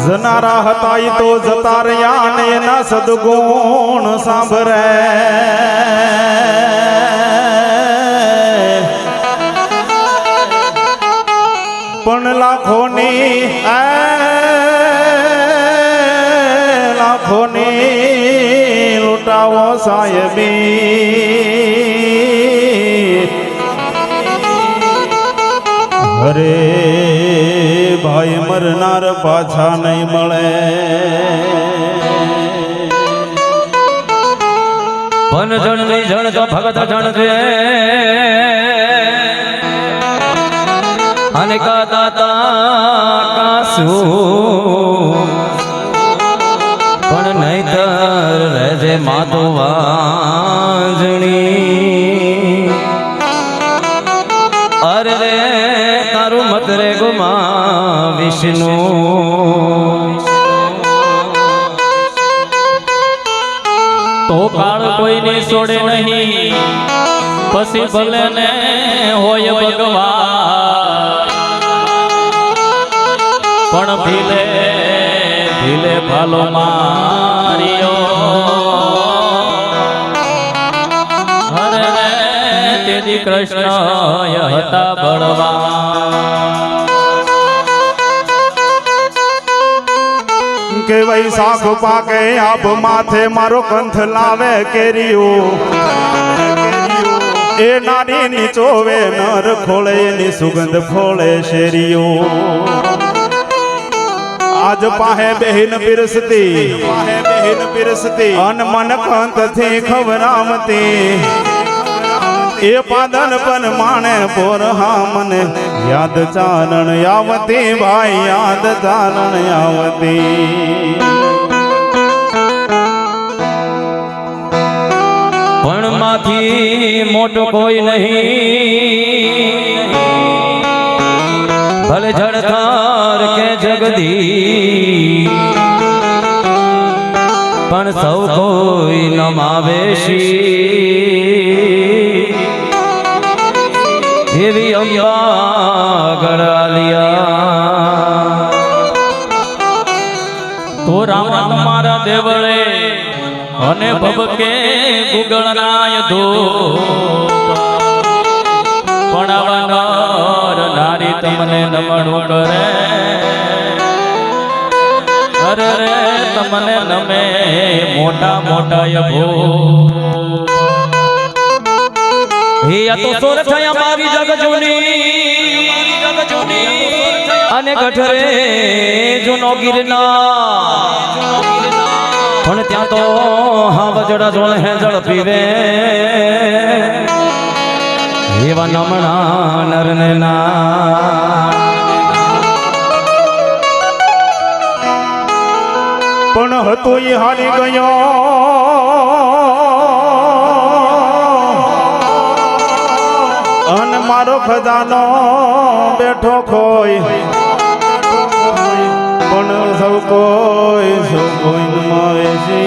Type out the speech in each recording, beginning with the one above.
જનારા હતા ઈ તો જતા રહ્યા ને એના સદગુણ સાંભળે પણ લાખોની લૂંટાવો સાહેબી અરે ભાઈ મરનાર પાછા નહીં મળે ભન જણ ની જણ તો ભગત જણ છે અને દાતા કાસુ પણ નહીતર રહેજે માતો વાજણી અરે રે તારું મત રે ગુમા વિષ્ણુ તો કાળ કોઈને છોડે નહીં પછી ભલે ને હોય ભગવાન પણ ભીલે ભીલે ભાલો માર્યો હરે રે તેથી કૃષ્ણ હતા બળવાન કે વૈશાખ પાકે આપ માથે મારો કંથ લાવે કેરીઓ એ નાની ની ચોવે નર ખોળે એની સુગંધ ફોળે શેરીઓ આજ પાહે બહેન પીરસતી અન મન કંત થી ખવરામતી એ પાદન પણ માણે પોર હા મને યાદ ચારણ આવતી ભાઈ યાદ ચારણ આવતી પણ માંથી મોટો કોઈ નહીં ભલે જળધાર કે જગદી પણ સૌ કોઈ નમાવેશી દેવી અંબા ગળાલિયા તો રામ તમારા દેવળે અને ભબકે ગુગળનાય ધો પણ આવા નર નારી તમને નમણું કરે અરે રે તમને નમે મોટા મોટા યભો હિયા તો સોર થયા મારી જગ જૂની અને ગઢરે જૂનો ગિરનાર પણ ત્યાં તો હા વજડા જોળ હે જળ પીવે એવા નમણા નરને ના પણ હતો એ હારી ગયો અન મારો ખજાનો બેઠો ખોઈ પણ સૌ કોઈ નમાવે છે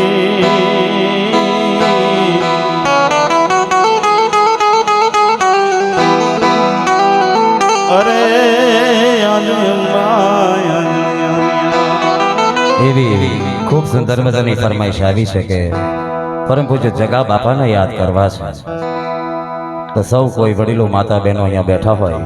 અરે એવી ખૂબ સુંદર મજાની ફરમાઈશ આવી છે કે પરમ પૂજ્ય જગા બાપાને યાદ કરવા છે તો સૌ કોઈ વડીલો માતા બહેનો અહીંયા બેઠા હોય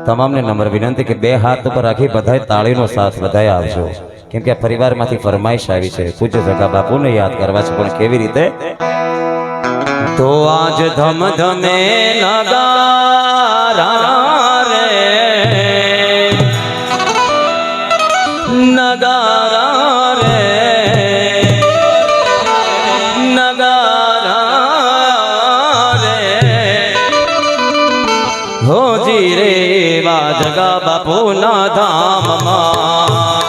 તમામને નમ્ર વિનંતી કે બે હાથ ઉપર રાખી બધાય તાળીનો સાથ બધાય આવજો કેમ કે આ પરિવારમાંથી ફરમાઈશ આવી છે પૂજ્ય જગા બાપુને યાદ કરવા છે પણ કેવી રીતે તો આજ ધમ ધમે નગારા રે નગારા રે નગારા રે હોજી રે એવા જગા બાપુના ધામમાં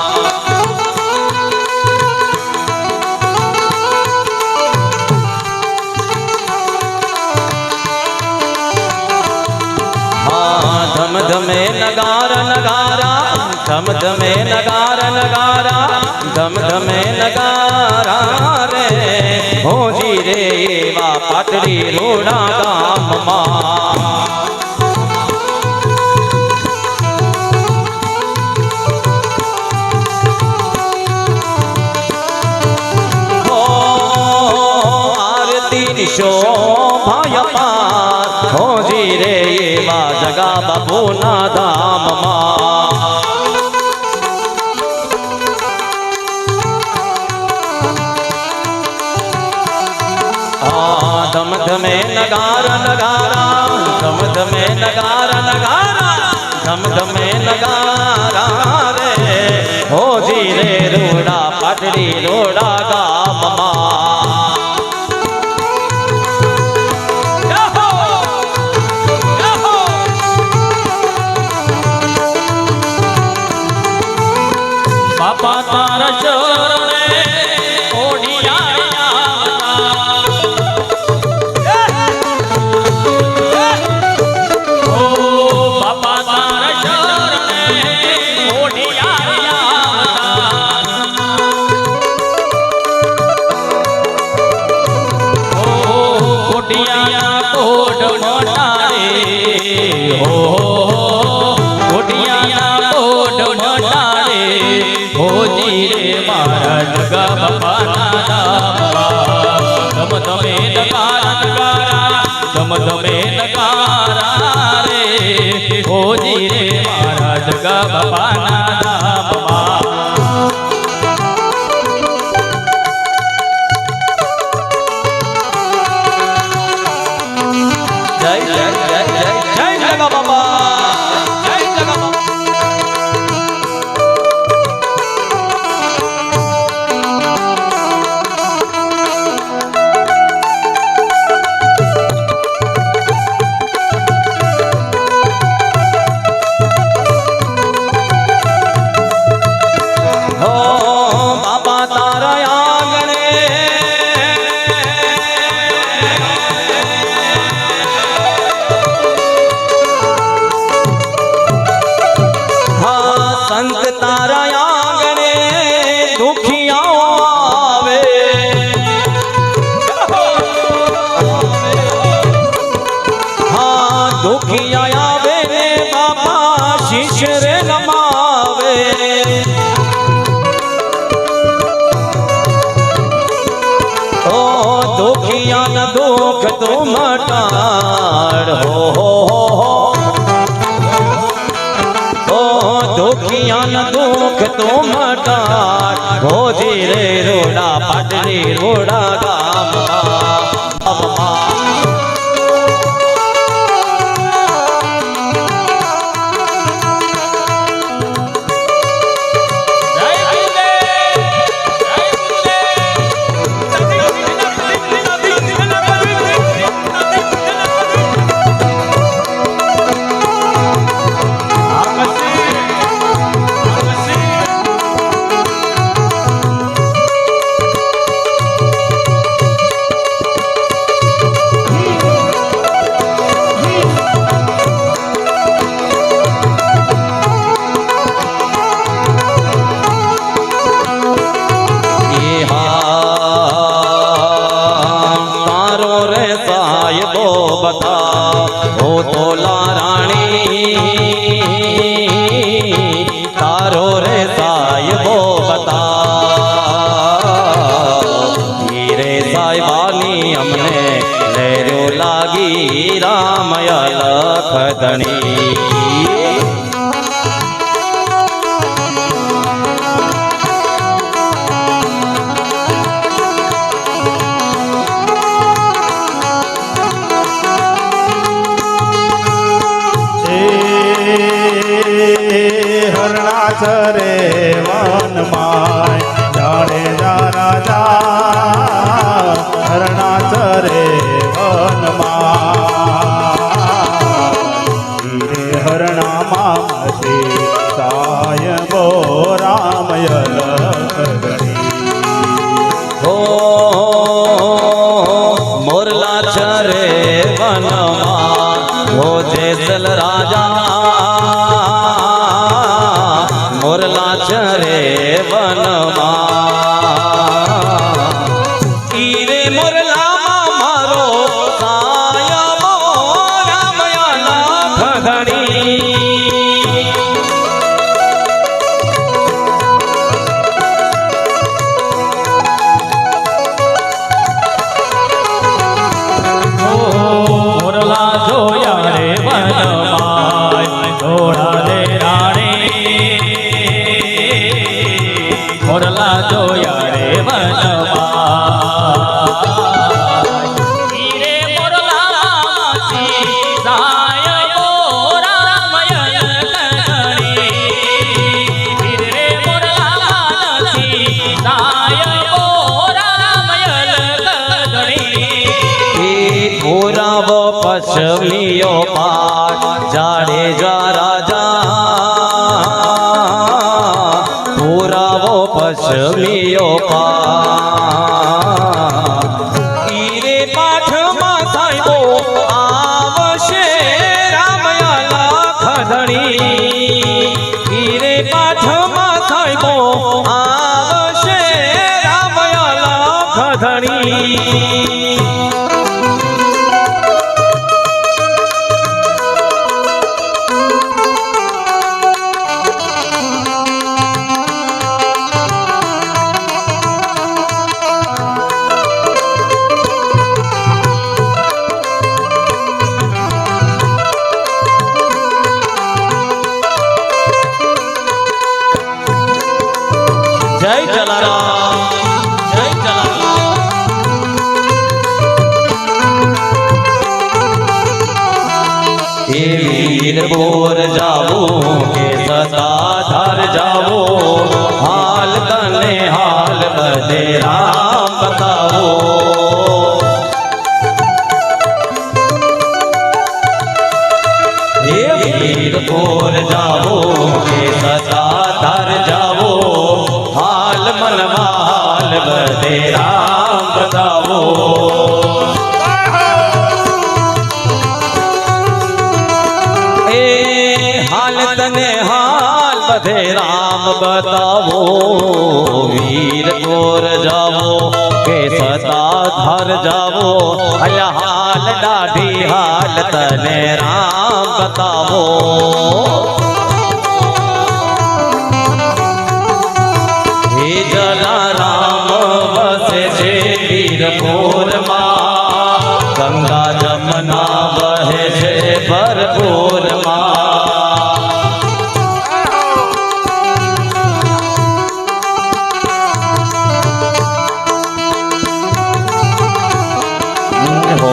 ધમ ધમે નગારા નગારા ધમ ધમે નગારા નગારા ધમ ધમે નગારા રે હોજી રે એવા પાટડી રોડા ગામમાં આરતી શોભાય પાર હોજી રે એવા જગા બાપુના ધામમાં ધમ ધમે નગારા નગારા ધમ ધમે નગારા નગારા ધમ ધમે નગારા રે હોજી રે રોડા પાટડી રોડા ગામમાં બાપા તારા ચરણે તમે નગારા રે હોજી રે મારા જગા બાપાના ધામમાં જય જય જય જય જય જગા બાપા જય જગા બાપા दुख तो मटाड़ हो दुखिया न दुख तो मटाड़ होजी रे रोड़ा पाटली रोड़ा गाम धनी हरणाचरे वन माय जाने जा राजा हरणाचरे वन माय वનમાં हो जेसल राजा मोरला चरे वનમાં ईरे मोरला मारो सायमो रामयाला खगड़ी મોરલા જોયા રે વનમાય ઘોડા રે રાણી મોરલા જોયા રે વનમાય હીરે મોરલામાંથી સાયબો રામયલ કગડી હીરે મોરલામાંથી સાયબો રામયલ કગડી પૂરાવો પશ્ચિમિયો પાટ જાડેજા રાજા પૂરાવો પશ્ચિમિયો પાટ ઈરે પાઠમાં સાહેબો આવશે રામયાલા ખદણી ઈરે પાઠમાં સાહેબો આવશે રામયાલા ખદણી जय जलाराम जय जलाराम हे वीर बोर जावो के सताधार जावो हाल तने हाल बदे राम बताओ हे वीर बोर जावो के सताधार जावो हाल मनवा हाल बदे राम बताओ ए हाल तने हाल बदे राम बताओ वीर कोर जावो के सताधार जावो अल्लाह हाल डाढ़ी हाल तने राम बताओ हे जलाराम बसे छे वीरपुर मां गंगा जमुना बहे छे भरपूर मां हो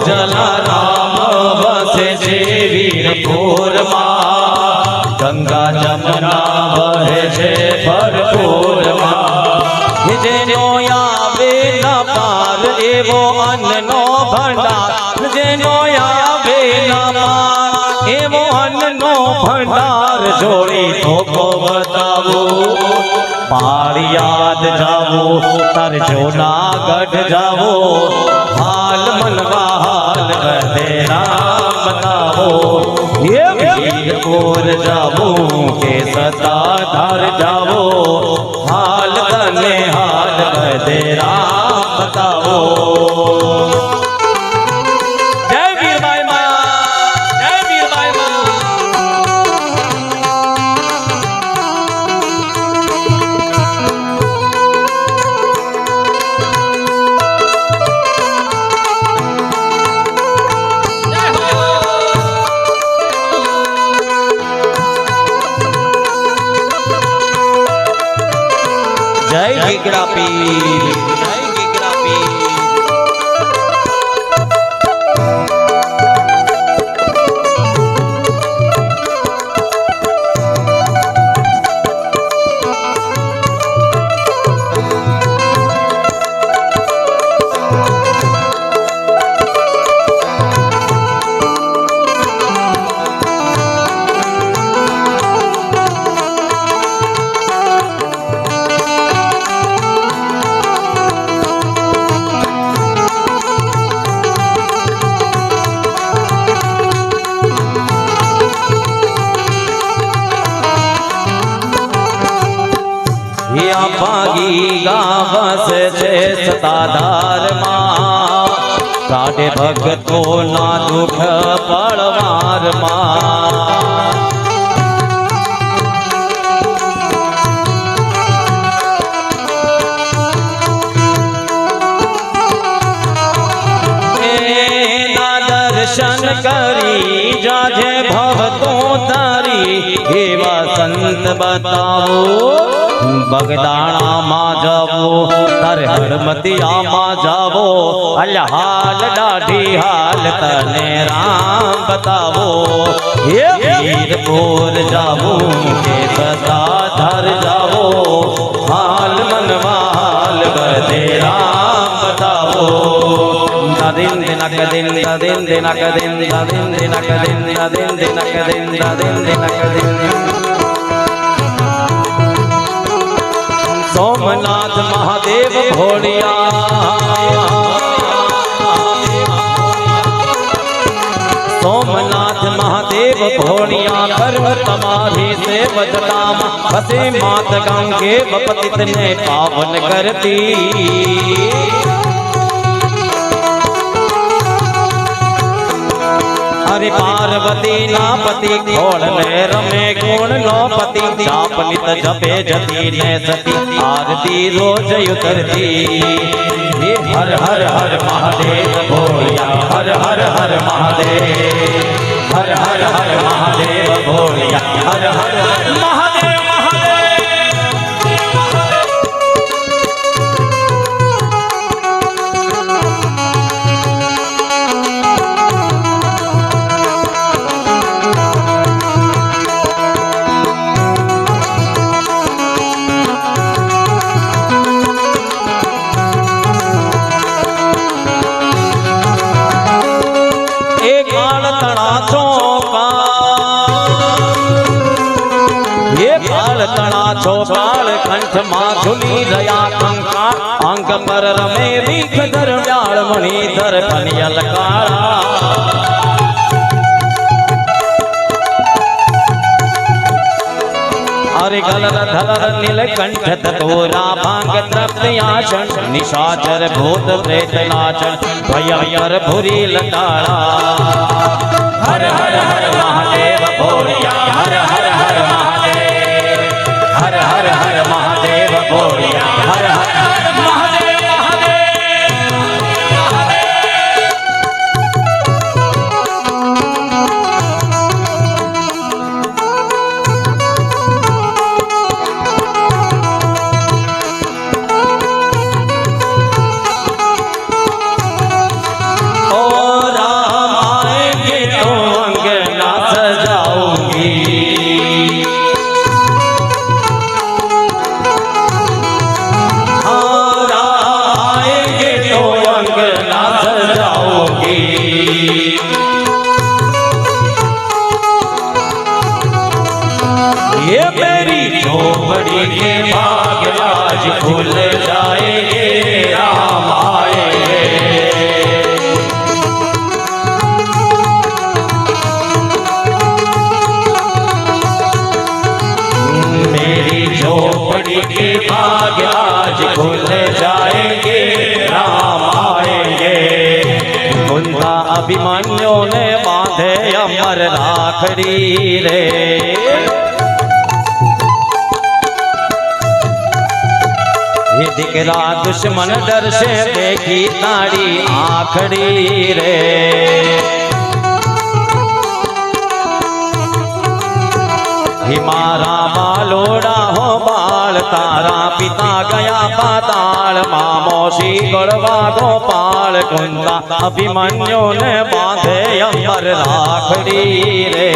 जलाराम बसे छे वीरपुर मां गंगा जमुना बहे छे भरपूर मां जेनो आवे न पार एवो अन्ननो भंडार जेनो आवे न पार एवो अन्ननो भंडार जोड़ी धोको बतावो पार याद जावो तर जूनागढ़ जावो हाल मनवा हाल बदे राम बतावो ये वीरपुर जावो के सताधार जावो हाल तने हाल बदे राम बतावो जय वीर बाई मां जय वीर बाई मां जय गिगड़ा पीर जय गिगड़ा पीर ભાગી ગાવસ છે સતાધારમાં કાઢે ભક્તો ના દુઃખ પડવારમાં દર્શન કરી જાજે ભવતો તારી એવા સંત બતાવો બગદાણામાં જાવો તારે હરમતિયામાં જાવો અલ્હાલ દાઢી હાલ તને રામ બતાવો હે વીરપુર જાવો કે સતાધાર જાવો હાલ મનમાં હાલ બધે રામ બતાવો Din dinak din din dinak din din dinak din din dinak din din dinak din Somnath Mahadev भोलिया सोमनाथ महादेव भोलिया कर्म तुम्हारी से बदनाम बसे मात गंगे बपतित ने पावन करती हरि पार्वती ना पति खोल ले रमे गुण नो पति जाप नित जपे जति ने सती आरती रोज उतरती हर हर हर महादेव भोलिया हर हर हर महादेव हर हर हर महादेव भोलिया हर हर हर महादेव ચોપાળ કંઠ માં ઝૂલી રહ્યા કંકા અંગ પર રમે ભીખ ધરવ્યાળ મણિધર કનિયલ કાળા હરે ગલર ધલર નીલકંઠ તોરા ભાંગ તૃપ્તયાશન નિશાચર ભૂત પ્રેત નાચન ભયર ભૂરી લતાળા હર હર હર મહાદેવ ભોળિયા હર હર હર મહાદેવ हर हर हर महादेव भोलिया हर हर हर महादेव ओ राम आएंगे तो अंगना सजाऊंगी ये मेरी झोपड़ी के बाग आज खुल जाएंगे राम आएंगे मेरी झोपड़ी के बाग आज खुल जाएंगे राम आएंगे कुंता अभिमन्यु ने बांधे अमर राखड़ी रे दिकरा दुश्मन डर से देखी ताड़ी आखड़ी रे हिमारा बालोड़ा हो बाल तारा पिता गया पाताल मामोशी गढ़वा गोपाल कुंदा अभिमन्यु ने बांधे अमर राखड़ी रे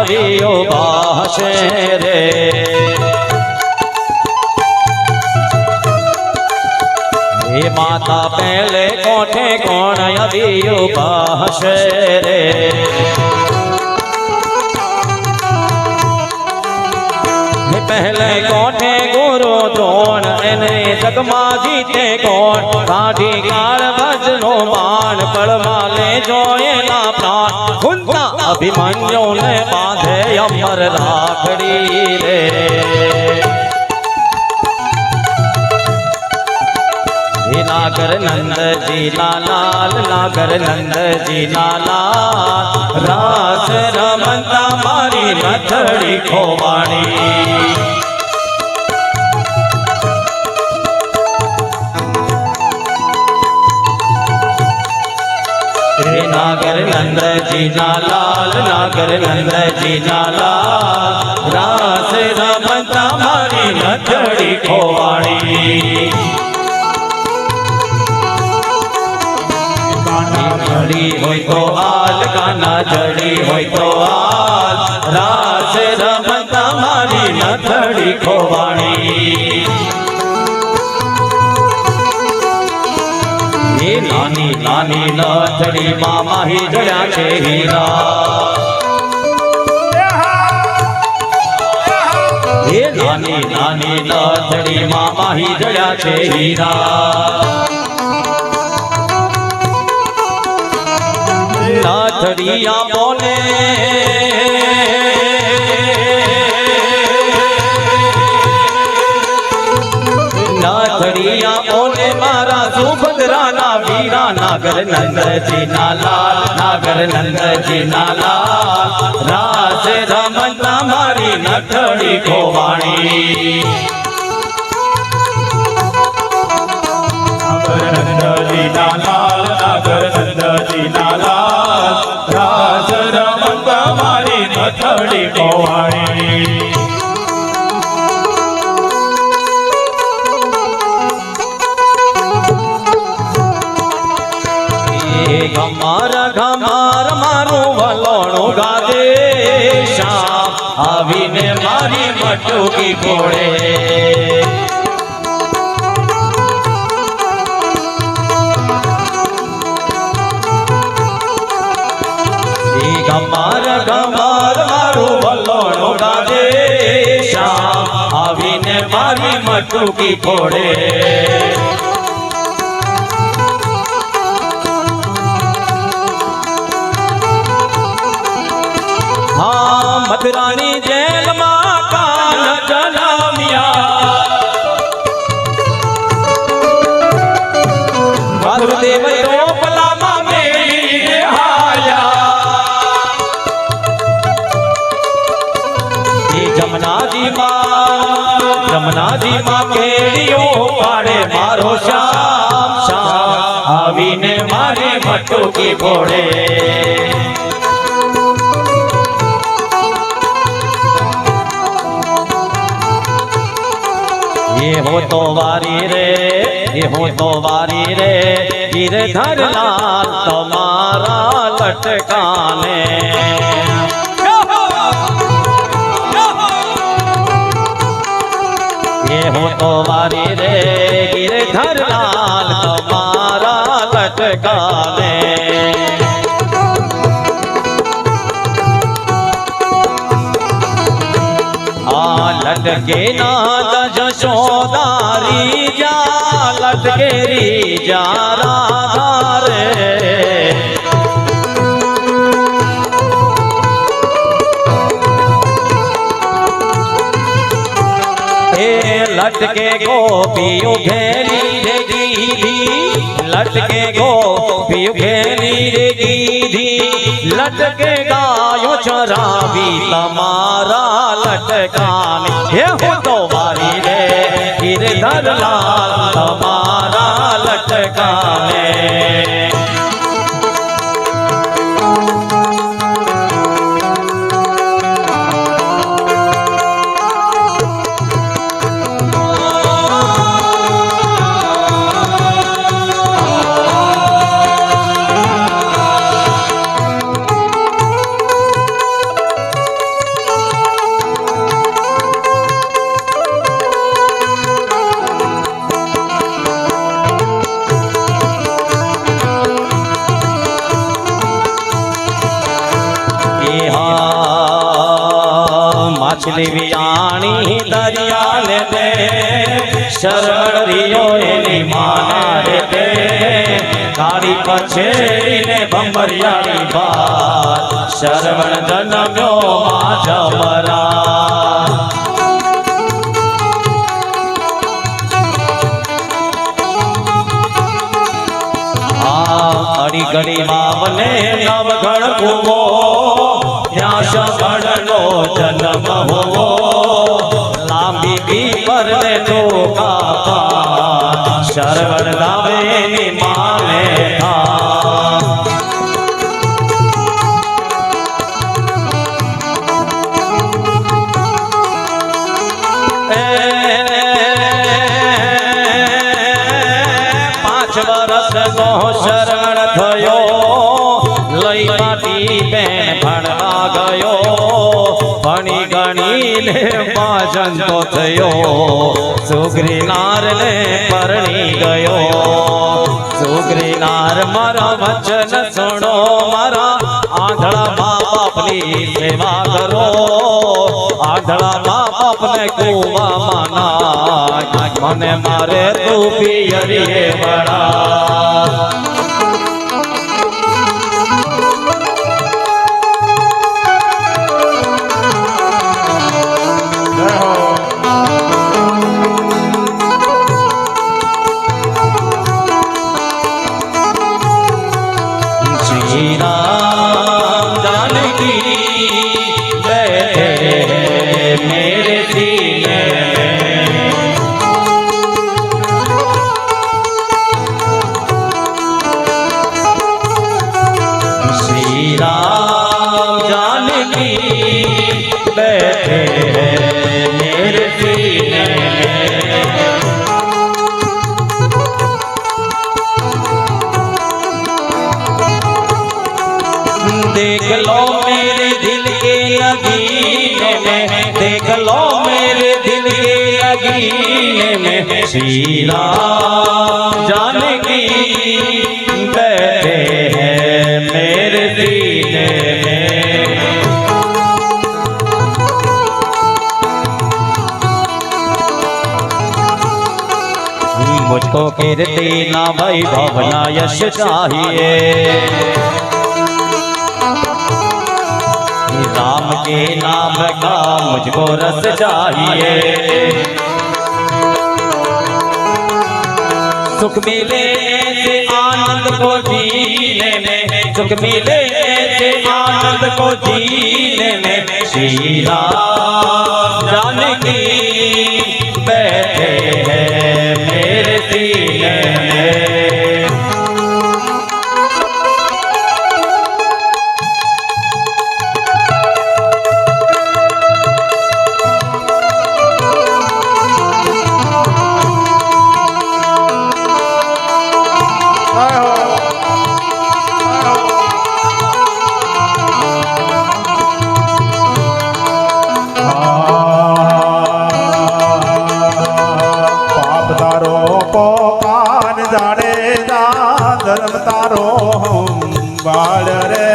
અવિયો ભાષે રે હે માતા પહેલે કોઠે કોણ અવિયો ભાષે રે पहले कोठे गुरु द्रोण एने जगमा जीते कोण काढ़ी काल भजनो बाण पड़मा ले जोएला प्राण कुंता अभिमन्यु ने बांधे अमर राखड़ी रे नागर नंद जी लाल नागर नंद जी लाल रास रमंता मारी नथड़ी खोवाणी नागर नंद जी लाल नागर नंद जी लाल रास रमंता मारी नथड़ी खोवाणी जड़ी होय तो आल काना जड़ी होय तो आल रास रमंता मारी नथड़ी खोवाणी ये नानी नानी नथड़ी मामा ही जड़ा छे हीरा ये नानी नानी नथड़ी मामा ही जड़ा छे हीरा नाथड़िया बोले नाथड़िया बोले मारा सुभद्रा ना वीरा नागर नंद जी लाल नागर नंद जी लाल रास रमंता मारी नथड़ी खोवाणी नंद जी लाल नागर नंद जी लाल रास रमंता मारी नथड़ी खोवाणी घमार घमार मारू वलोणो गादे श्याम आवीने मारी मटुकी कोड़े घमार घमार मारू वलोणो गादे श्याम आवीने मारी मटुकी कोड़े मथुरानी जेल मां कान जलामिया वासुदेव तो पलामा मेली हाया जमुना जी मां केड़ियो पाड़े मारो श्याम श्याम आवीने मारे मटुकी फोड़े ये हो तो वारी रे गिरधर लाल तुम्हारा लटकाने ये हो तो वारी रे गिरधर लाल तुम्हारा लटकाने लटके नाथ जशोदारी जा लटकेरी जा राधा रे लटके गोपियों घेरी रे गीधी लटके गोपियों घेरी रे गीधी लटके गायो चरावी तमारा लटकाने हे हो तो वारी रे गिरधर लाल तमारा लटकाने માછલી વિયાણી દરિયાને દે શરણરીઓ એની માના રે દે કાળી પછેડીને ભમરિયાળી બાર શરવણ જન્મ્યો માં જમરા અડી ઘડી માવને નવગણ કુવો ત્યાં શગણનો જન્મ હોવો લાંબી પીપર ને ટોકા શરવણ લાવે ની માને શરણ થયો લઈ માટી બેન ભણવા ગયો ભણી ગણી ને પાજંતો થયો સુગ્રી નાર ને પરણી ગયો સુગ્રી નાર મારા વચન સુણો મારા આંધળા મા બાપની સેવા કરો આંધળા મા બાપને કુવા માના મને મારે તું પિયરીએ વડા श्री राम जानकी बैठे मेरे सीने में श्री राम जानकी बैठे मेरे सीने में देख लो मेरे दिल के लगीने में देख लो मेरे दिल के लगीने में श्री राम जानकी बैठे हैं मेरे सीने में मुझको कीर्ति ना वैभव ना यश चाहिए राम के नाम का मुझको रस चाहिए सुख मिले से आनंद को जीने में सुख मिले से आनंद को जीने में श्री राम जानकी बैठे हैं मेरे सीने में ધર્મ તારો બાળ રે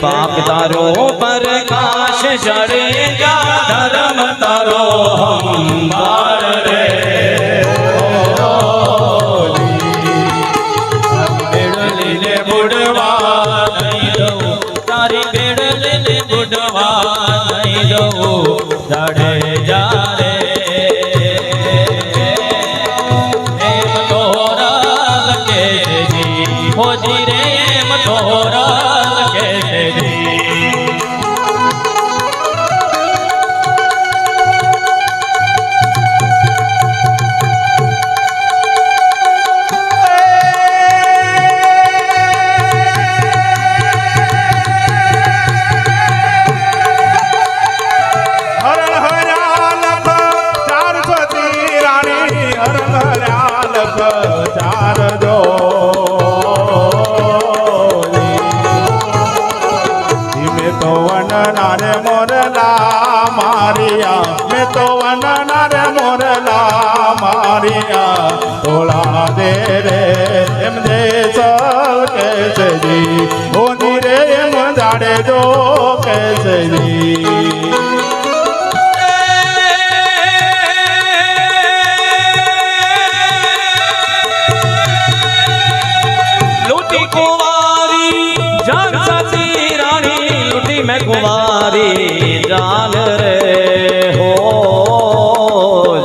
પાપ તારો પ્રકાશ જડે ધર્મ તારો બાળ રે બેડલીને બુડવા નહીં દઉં તારી બેડલીને બુડવા નહીં દઉં જડે જા રે खोजी रे मथोरा लगे मैं तो वनना रे मोरला मारिया तोला दे रे एम दे चल कैसे जी होनी रे एम जान જાડે જો કેસરી लूटी कुंवारी जान सती रानी लूटी मैं कुंवारी जान रे हो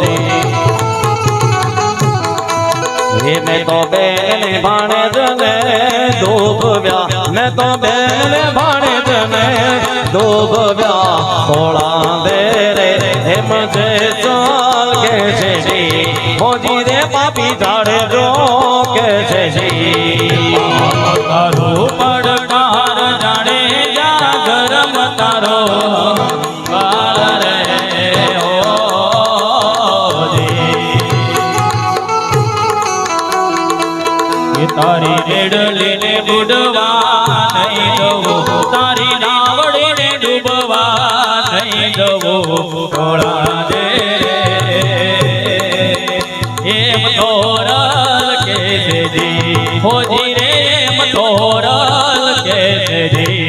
जी ये मैं तो बेन भाणे जने डूबव्या मैं तो बेन भाणे जने डूबव्या थोड़ा दे रे हे मुझे चाल कैसे जी मोजी रे पापी झाड़े जो कैसे जी तारो પડકાર જાણે જા ગરમ તારો કાળ રે ઓ જી તારી રેડલી ને બુડવા નહીં દઉં તારી નાવડી ને ડૂબવા નહીં દઉં થોડા દે એમ તોરલ કે જી હોજી રે એમ તોરલ કે જી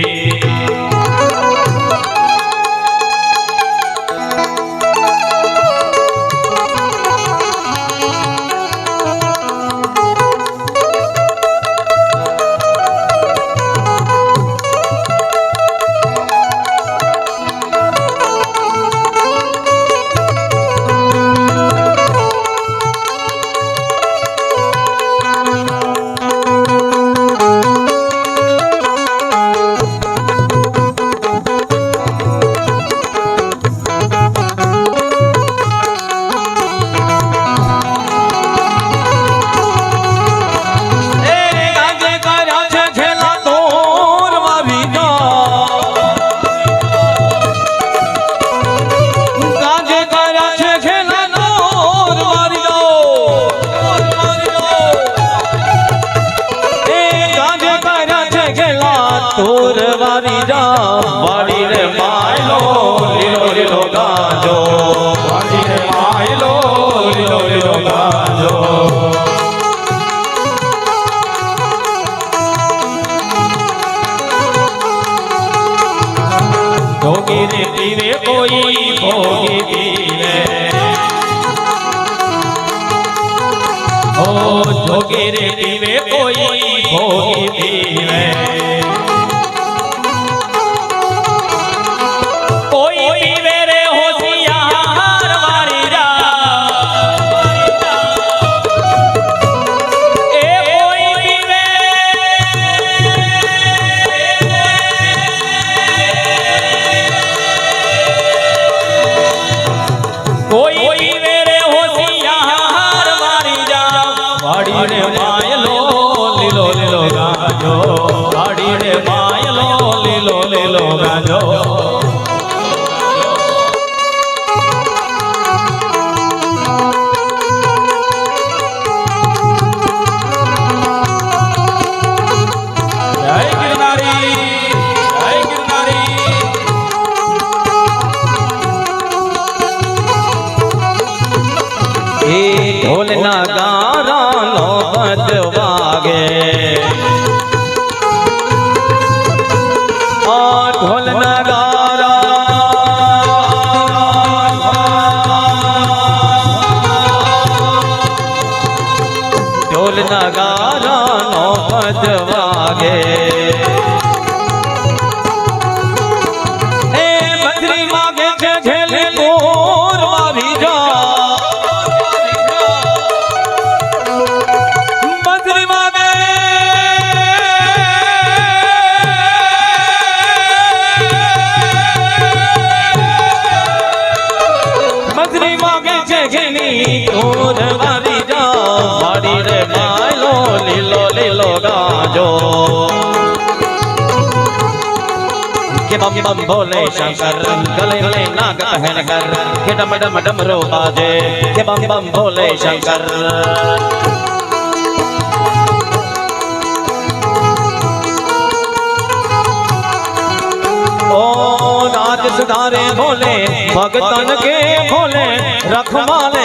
તોર વારી જા વાડી રે માયલો લીલો લીલો ગાજો વાડી રે માયલો લીલો લીલો ગાજો ભોગી રે પીવે કોઈ ભોગી પીવે ઓ જોગી રે પીવે કોઈ ભોગી પીવે ઢોલ ના ગારા નો બજ વાગે ઢોલ ના ગારા ઢોલ ના ગારા નો બજ વાગે એ બજરી વાગે છે ઘેલી મોર મારી જા તોર વારી જા વાડી રે માયલો લીલો લીલો ગાજો કે બમ બમ ભોલે શંકર ગલે ગલે નાગ પહેન કર કે ડમ ડમ ડમરો બાજે કે બમ બમ ભોલે શંકર राज सुधारे भोले भगतन के भोले रखवाले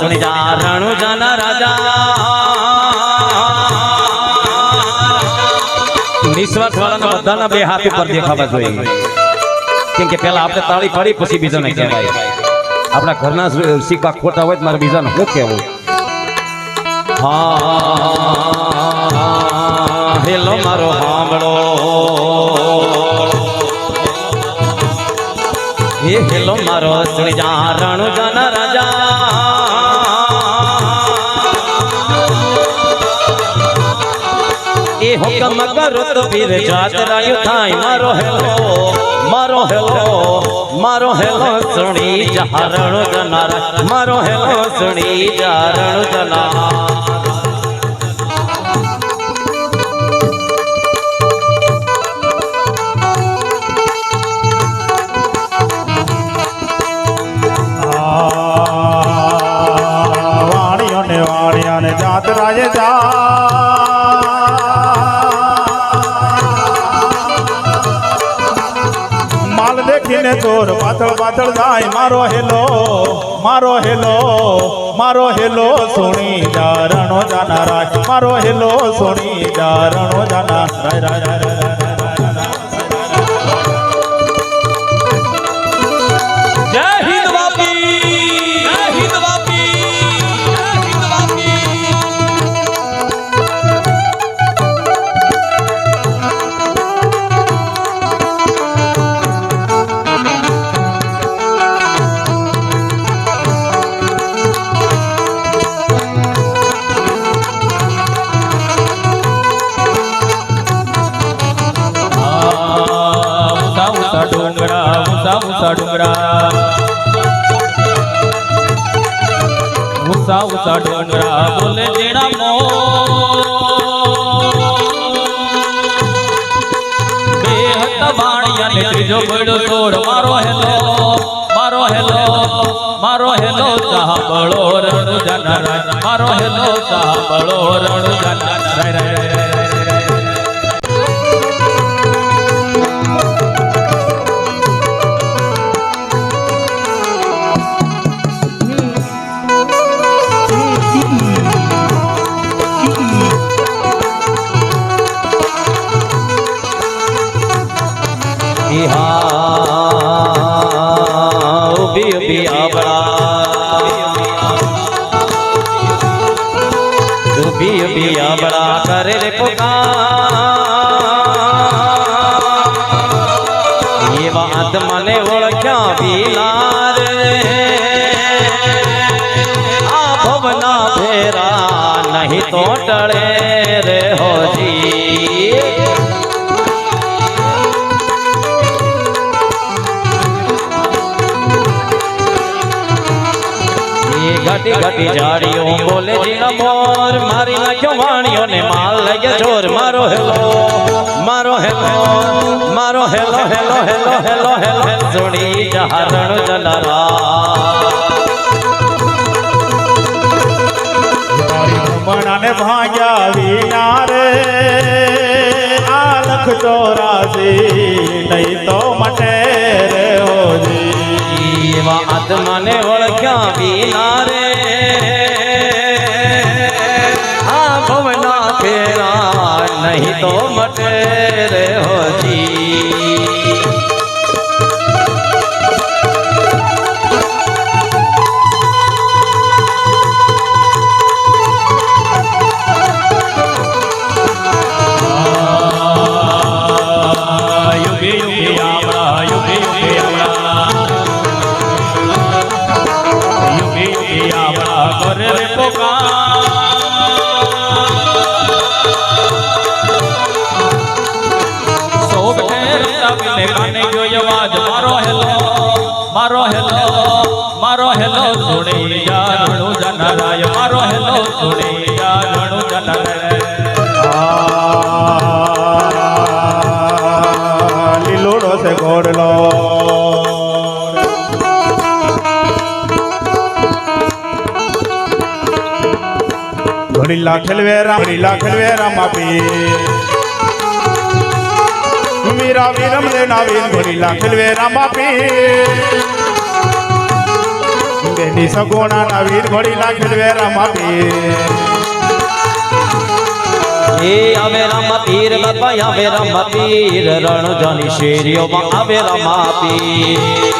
સુણી જા રણુજાના રાજા નિસ્વાર્થ વાળાના બધાના બે હાથ ઉપર દેખાવા જોઈએ કેમ કે પેલા આપણે તાળી પાડી પછી બીજાને કહેવાય આપણા ઘરના સિક્કા ખોટા હોય તો મારે બીજાને શું કહેવું હા હેલો મારો સાંભળો એ હેલો મારો સુણી જા રણુજાના રાજા એ હુકમ કરો તો પીર જાતરાયું થાય મારો હેલો સુણી જા રણુજાના મારો હેલો સુણી જા રણુજાના વાણિયાને જાત રાજે જા માલ દેખીને ચોર પાછળ પાછળ જાય મારો હેલો સોણી જા રણુજાના રાય મારો હેલો સોણી જા રણુજાના રાય જય હિન્દ વાપી જય હિન્દ વાપી જય હિન્દ વાપી ઊંચા ડુંગરા ઊંચા ડુંગરા બોલે જેણા મો બે હતા બાણિયા ને ત્રીજો પડ્યો છોડ મારો હેલો સાંભળો રણુજાના રાય મારો હેલો સાંભળો રણુજાના રાય बड़ा करे रे पुकार ये बात मने ओळख्या बिलार आ भवना फेरा नहीं तो टळे रे होजी घटी घटी झाड़ियों बोले जीना मोर मारी नाख्यो वाणियों ने माल लगे जोर मारो हेलो सुनी जा रणुजाना बनाने भाग्या वीना रे आलख 84 नहीं तो मटे रे होजी आत्मा ने ओळख्या बिना रे आ भवना फेरा नहीं तो मटे रे होजी मारो हेलो सुनी जा रणुजाना राय मारो हेलो सुनी जा रणुजाना लीलोड़ो से घोड़लो घड़ीला खिलवेरा मापी मीरा वीरम दे नावीन घड़ीला खिलवेरा मापी બેની સગુણાના વીર ઘોડી લાખી વેરામાં પીર એ આવે રામા પીર બાપા આવે રામા પીર રણજાની શેરીઓમાં આવે રામા પીર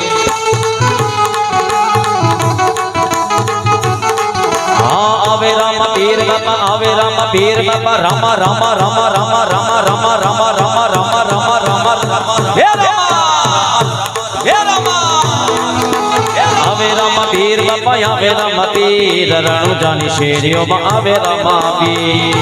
હા આવે રામા પીર બાપા આવે રામા પીર બાપા રામા રામા રામા રામા રામા રામા રામા રામા રામા રામા રામા રામા હે રામા હે રામા આવે રામા પીર બાપા આવે રામા પીર રણજાની શેરીઓમાં આવે રામા પીર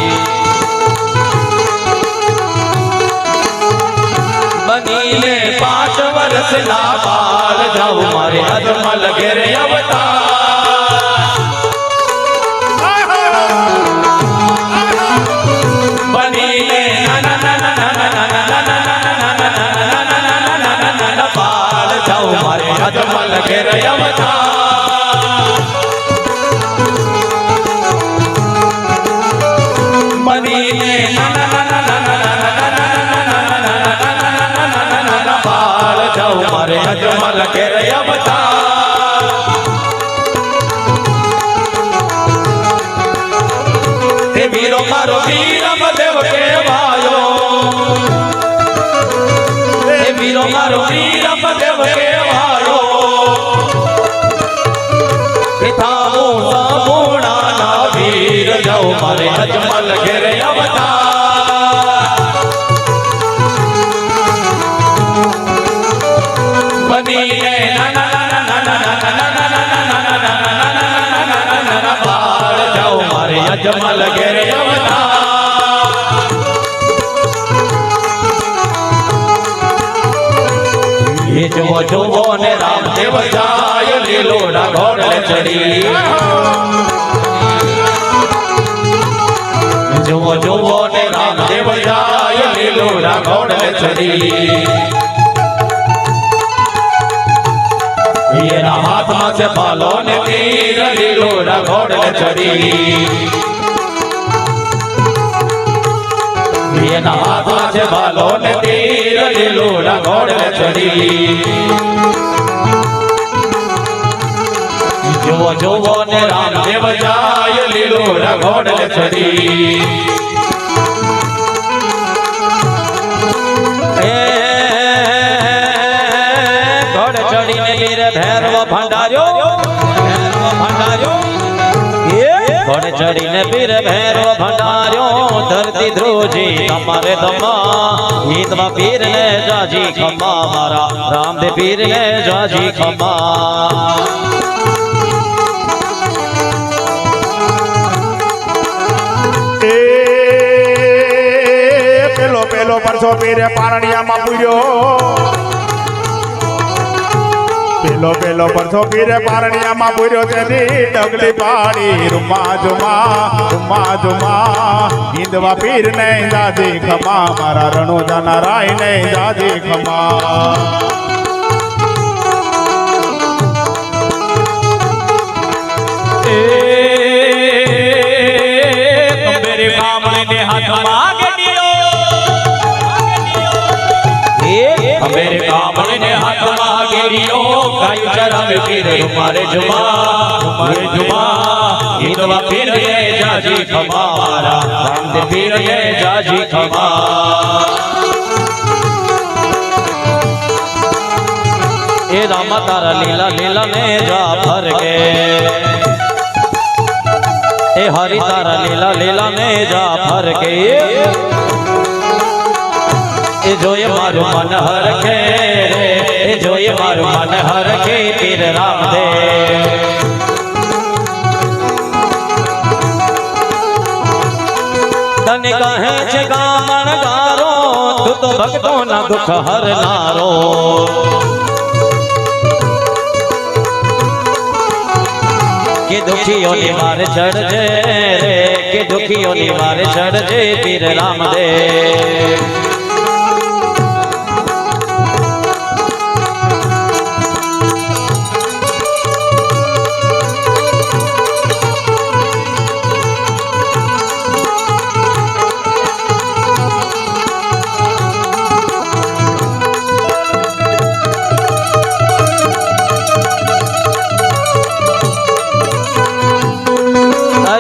બનીને 5 વર્ષના બાલ જાઉં મારે અજમલ ઘેરે અવતાર બનીને બાલ જાઉં મારે અજમલ ઘેરે અવતાર બનીને મારે અજમલ ઘેરે અવતાર તે વીરો મારો વીરમ દેવ કહેવાયો તે વીરો મારો વીરમ દેવ કહેવાયો પિતાનું સંપૂર્ણના વીર જાઉં મારે અજમલ ઘેરે અવતાર બનીને બાળ જાઉં મારે અજમલ ઘેરે અવતાર એ જુઓ જુઓ ને રામદેવ જાય લીલોડા ઘોડે ચડી જુઓ જુઓ ને રામદેવ જાય લીલોડા ઘોડે ચડી એના હાથમાં છે ભાલો ને તીર લીલોડા ઘોડે ચડી એના હાથમાં છે ભાલો ને તીર લીલોડા ઘોડે ચડી જુઓ જુઓ ને રામદેવ જાય લીલોડા ઘોડે ચડી ભૈરવ ભંડાર્યો ઘોડે ચડીને પીર ભૈરવ ભંડાર્યો ધરતી ધ્રુજી તમારે ધમા હિતમાં પીર ને જાજી ખમા મારા રામદેવ પીર ને જાજી ખમા પેલો પેલો પરસો પીરે પારણિયામાં પૂર્યો પેલો પેલો પરસો પીરે પારણિયામાં પૂર્યો તેની ડગલી પાડી રૂમા જુમા હિંદવા પીર ને જાજી ખમા મારા રણોજાના રાય ને જાજી ખમા मेरे कामण ने हाथ मागेरियो गाय चरावे पीर तुम्हारे जुमा हिंदवा पीर ने जाजी खमा मारा रामदेव पीर ने जाजी खमा ए रामा तारा लीला लीला ने जा भर के ए हरि तारा लीला लीला ने जा भर के ए जोए मारू मन हर के रे ए जोए मारू मन हर के पीर रामदेव तने कहे छे गामण गारो तू तो भक्तों ना दुख हरनारो के दुखियों ने मारे चढ़ जे रे के दुखियों ने मारे चढ़ जे पीर रामदेव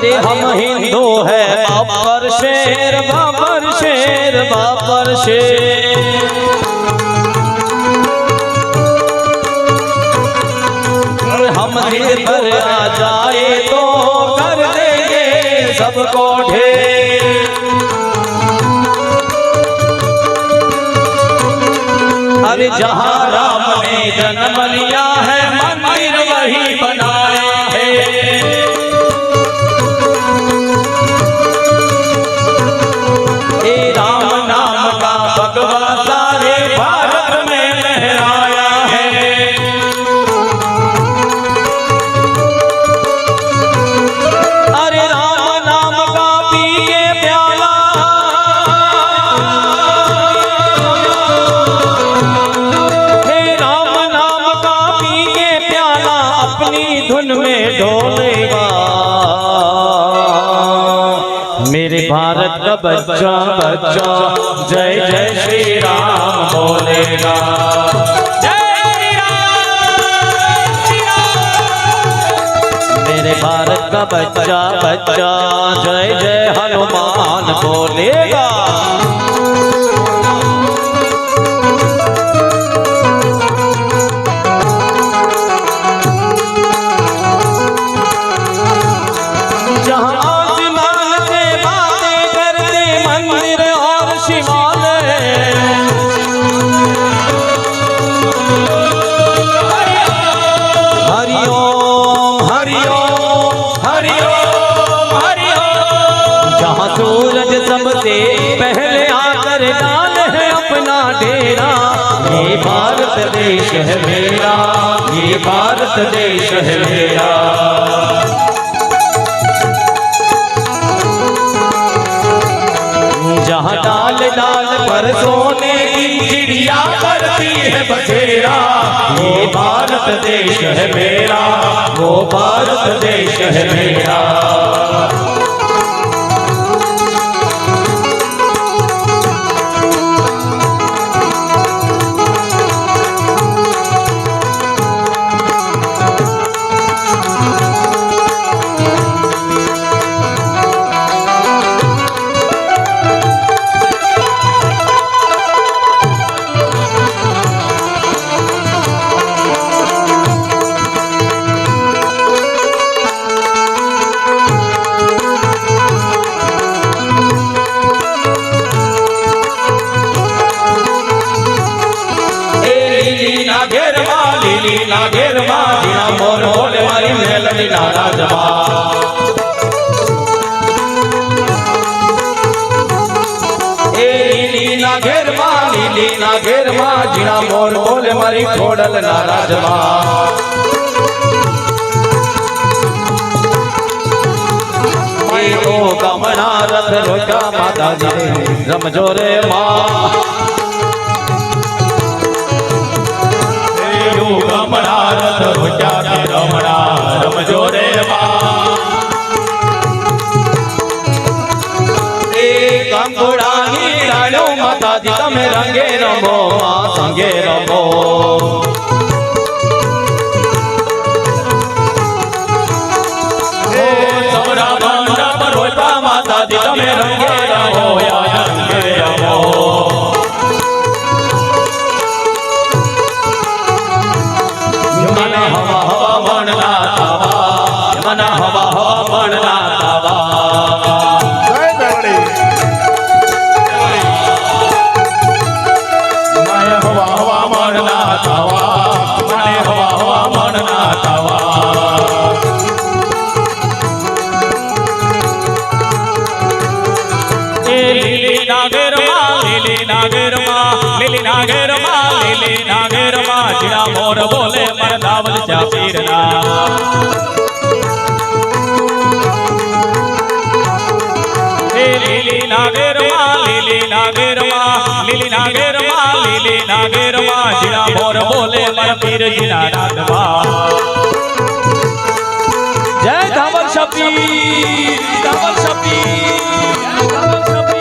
अरे हम हिंदू है बाबर शेर बाबर शेर बाबर शेर। हम दिल पर आ जाए तो कर देंगे सबको ढेर। अरे जहाँ राम ने जन्म लिया है मंदिर वही बनाया है। ए राम नाम का भगवा सारे भारत में लहराया है। अरे राम नाम का पी के प्याला धुन में डोलेगा। मेरे भारत का बच्चा बच्चा जय जय श्री राम बोलेगा। जय श्री राम। मेरे भारत का बच्चा बच्चा जय जय हनुमान बोलेगा। सूरज सबसे पहले आकर डाल है अपना डेरा। ये भारत देश है मेरा, ये भारत देश है मेरा। जहाँ डाल डाल पर सोने की चिड़िया करती है बसेरा। ये भारत देश है मेरा, वो भारत देश है मेरा। लीला घेरमा जीना मोर बोले मारी मेलडी नारा जमा। ए लीला घेरमा जीना मोर बोले मारी खोडल नारा जमा। ओ कमना रथ रोका माता जी रमजो रे माँ। कमला रथ रोजा रमणा रमजो रे माँ। कंकुड़ानी राणो माता जी तमे रंगे रमो माँ संगे रमो। सबरा बंदा पर रोता माता जी तमे रंगे रमो या रंगे रमो। मना हवा हवा बनना तावा, मना हवा हवा बनना तावा। मैं हवा हवा बनना तावा, मने हवा हवा बनना तावा। लीली नागर माँ, लीली नागर माँ, लीली नागर माँ, लीली नागर माँ। जिना मोर बोले मरदावल चापीरना। लीली नागर माँ, लीली नागर माँ, लीली नागर माँ, लीली नागर माँ। जिना मोर बोले मरपीर जिना नागवा। जय धावल शबीर, धावल शबीर, धावल शबीर।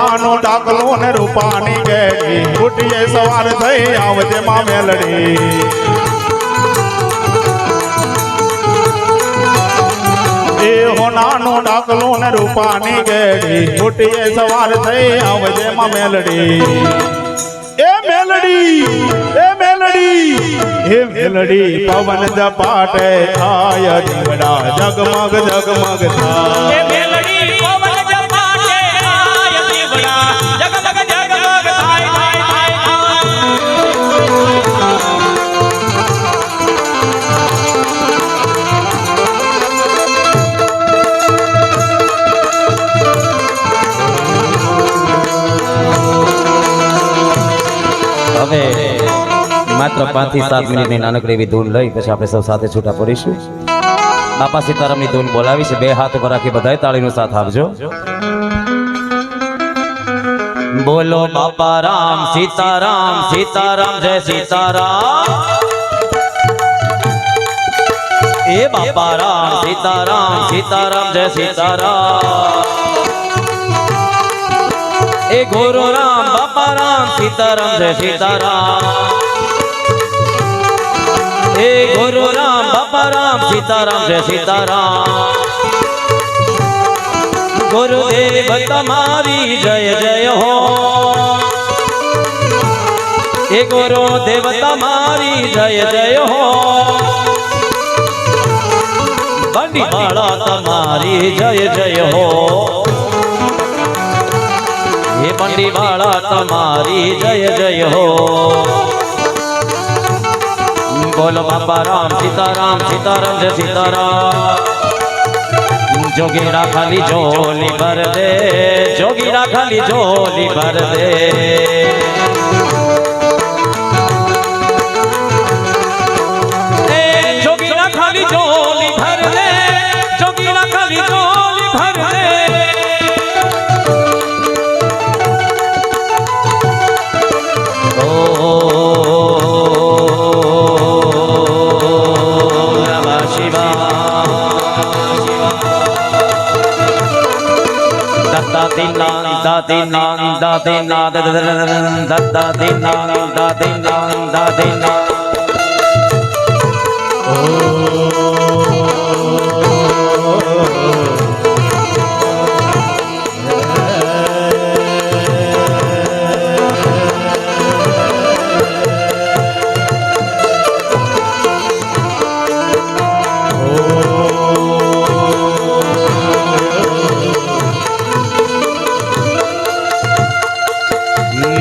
નાનો ડાકલો ને રૂપાની ગેડી ઉઠીએ સવાર થઈ આવજે માં મેલડી એ હો નાનો ડાકલો ને રૂપાની ગેડી ઉઠીએ સવાર થઈ આવજે માં મેલડી એ મેલડી એ મેલડી એ મેલડી પવન જપાટે આય દીવડા જગમગ જગમગ થાય મેલડી પવન જપાટે આય દીવડા જગમગ જગમગ થાય હવે માત્ર 5 થી 7 મિનિટની નાનકડી એવી ધૂન લઈ પછી આપણે સૌ સાથે છૂટા પડીશું. બાપા સીતારામની ધૂન બોલાવી છે. 2 હાથ ઉપર રાખી બધાય તાળીનો સાથ આપજો. બોલો બાપા રામ સીતારામ સીતારામ જય સીતારામ. એ બાપા રામ સીતારામ સીતારામ જય સીતારામ. એ ગોરો રામ બાપા રામ સીતારામ જય સીતારામ. એ ગોરો રામ બાપા રામ સીતારામ જય સીતારામ. ગુરુદેવ તમારી જય જય હો. એ ગુરુદેવ તમારી જય જય હો. બંડીવાળા તમારી જય જય હો. એ બંડીવાળા તમારી જય જય હો. બોલો બાપા રામ સીતારામ સીતારામ જય સીતારામ. જોગીરા ખાલી ઝોલી ભર દે જોગીરા ખાલી ઝોલી ભર દે. એ જોગીરા ખાલી ઝોલી ભર દે જોગીરા ખાલી ઝોલી ભર દે.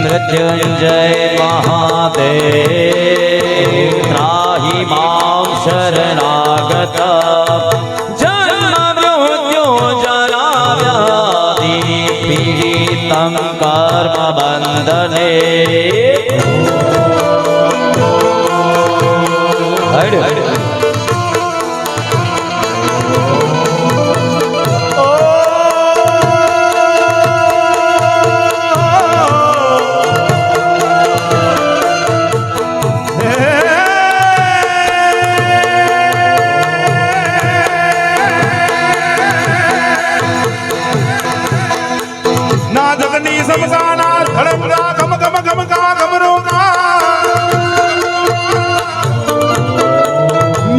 मृत्युंजय महादेव त्राहि मां शरणागत. जन्म मृत्यु जरा व्याधि पीडितं कर्म बंधने. समसाना धड़मगा गम गम गम का गमरोगा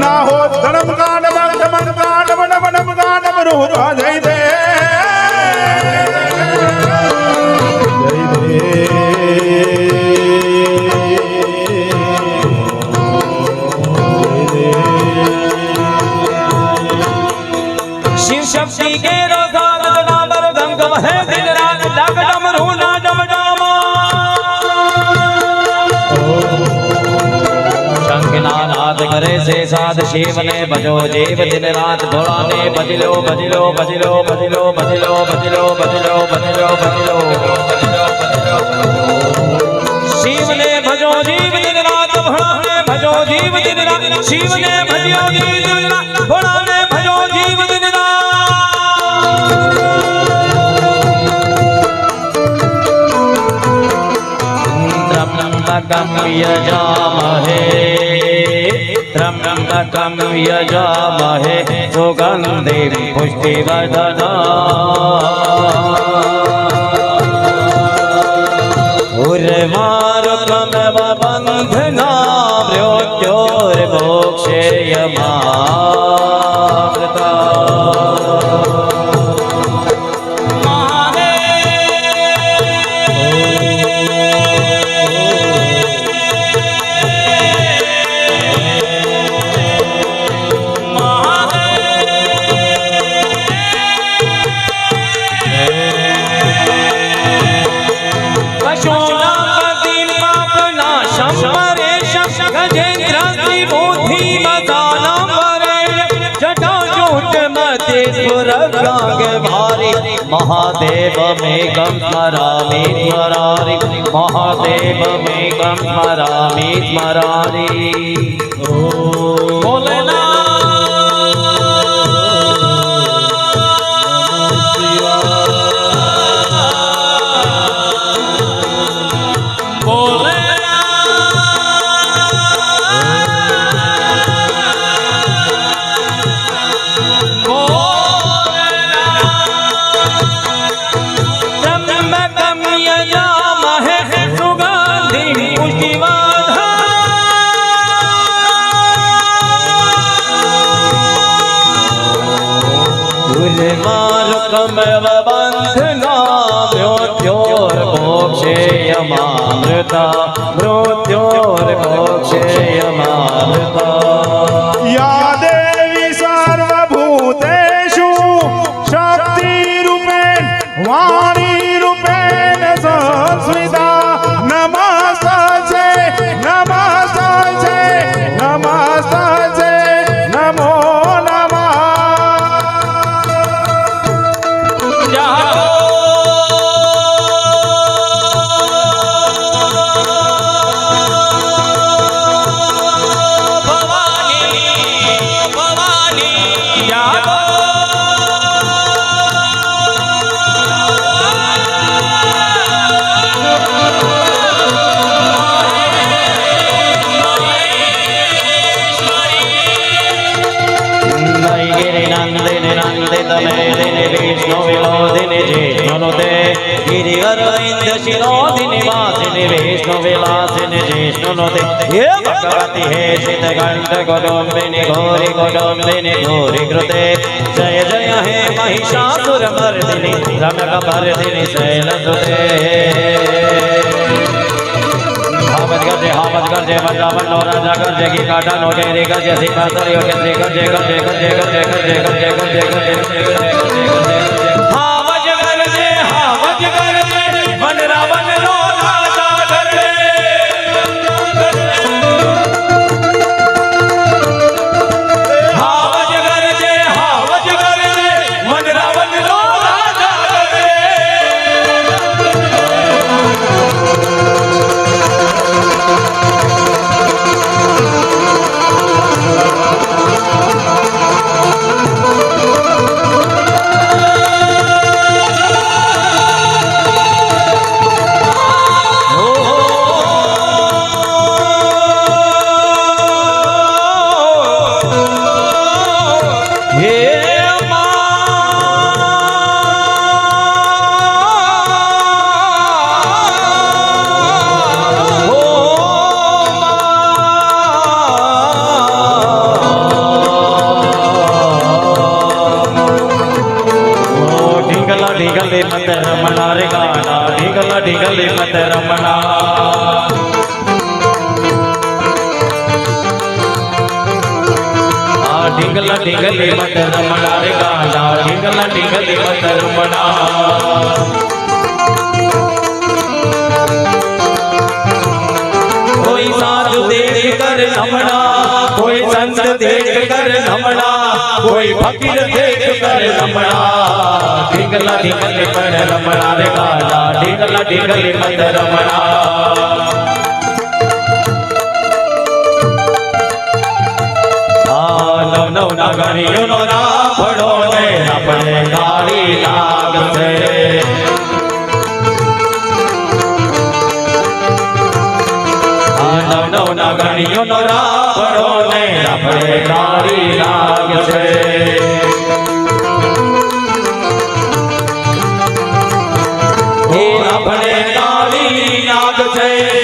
ना हो धड़म का डमन डमन का डमन डमन का डमरोगा जय दे जय दे. शिव शक्ति के रोगा नाबर गम गम है दिन रात डग डमरू ना डम डामा. शंखनाद करे से साध शिव ने भजो जीव दिन रात भोला ने भजलो भजलो भजलो भजलो भजलो भजलो भजलो भजलो भजलो. शिव ने भजो जीव दिन रात भोला ने भजो जीव दिन रात. शिव ने भजो जीव दिन रात भोला ने भजो जीव दिन रात. त्र्यंबकं यजामहे त्र्यंबकं यजामहे सुगंधिं पुष्टिवर्धनम्. मारुतमेव बन्धना मृत्योर्मोक्षेयमामृता महादेव मेघं स्मरामि स्मरामि महादेव मेघं स्मरामि स्मरामि मारुतमेव बन्धना मृत्योर्मोक्षेयमामृता मृत्योर्मोक्षेयमामृता या देवी सर्वभूतेषु शक्तिरूपेण वाणीरूपेण संस्थिता नमस्ते नमस्ते नमस्ते नमो नमः विष्णुविनोदिनि जिष्णुनुते गिरिवरविन्द शिरोधिनि वासिनि विष्णुविलासिनि जिष्णुनुते हे भगवति हे शीतकण्ठ कुटुम्बिनि घोरि कुटुम्बिनि घोरि कृते जय जय हे महिषासुरमर्दिनि रमकपर्दिनि शैलसुते हावत गर्जे वज्रावन नो राजा गर्जे की काटा नो जय रे गर्जे सिंहासन यो के गर्जे गर्जे गर्जे गर्जे गर्जे गर्जे गर्जे गर्जे हावत गर्जे वन रावण नो राजा गर्जे हावत गर्जे वन रावण नो राजा गर्जे ढीगले मत रमणा रे गाना ढीगले मत रमणा ढीगले मत रमणा रे गाना ढीगले मत रमणा कोई साधु देख कर रमणा कोई संत देख कर रमणा कोई फकीर देख कर रमणा ढीगला पर रमणा रे गाना ढीगले मत रमणा नव नागरियो नो राफड़ो ने अपने गाड़ी लाग से नव नागरियो नो राफड़ो ने अपने गाड़ी लाग से अपने गाड़ी लाग જય